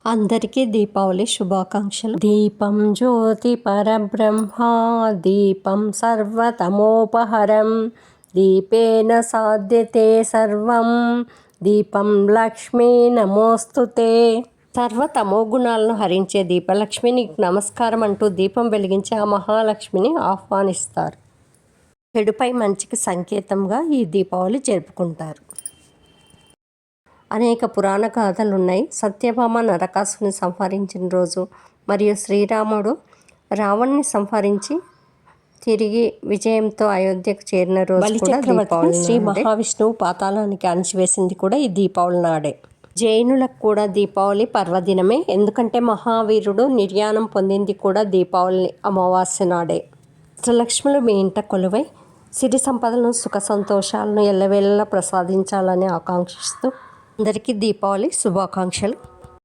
అందరికీ దీపావళి శుభాకాంక్షలు. దీపం జ్యోతి పరబ్రహ్మ, దీపం సర్వతమోపహరం, దీపేన సాధ్యతే సర్వం, దీపం లక్ష్మీ నమోస్తుతే. సర్వతమో గుణాలను హరించే దీపలక్ష్మి నీకు నమస్కారం అంటూ దీపం వెలిగించి ఆ మహాలక్ష్మిని ఆహ్వానిస్తారు. చెడుపై మంచికి సంకేతంగా ఈ దీపావళి జరుపుకుంటారు. అనేక పురాణ గాథలు ఉన్నాయి. సత్యభామ నరకాసుని సంహరించిన రోజు మరియు శ్రీరాముడు రావణ్ణి సంహరించి తిరిగి విజయంతో అయోధ్యకు చేరిన రోజు కూడా దీపావళి. శ్రీ మహావిష్ణువు పాతాళానికి అణిచివేసింది కూడా ఈ దీపావళి నాడే. జైనులకు కూడా దీపావళి పర్వదినమే, ఎందుకంటే మహావీరుడు నిర్యాణం పొందింది కూడా దీపావళి అమావాస్య నాడే. అష్టలక్ష్ములు మీ ఇంట కొలువై సిరి సంపదలను సుఖ సంతోషాలను ఎల్లవేళలా ప్రసాదించాలని ఆకాంక్షిస్తూ అందరికీ దీపావళి శుభాకాంక్షలు.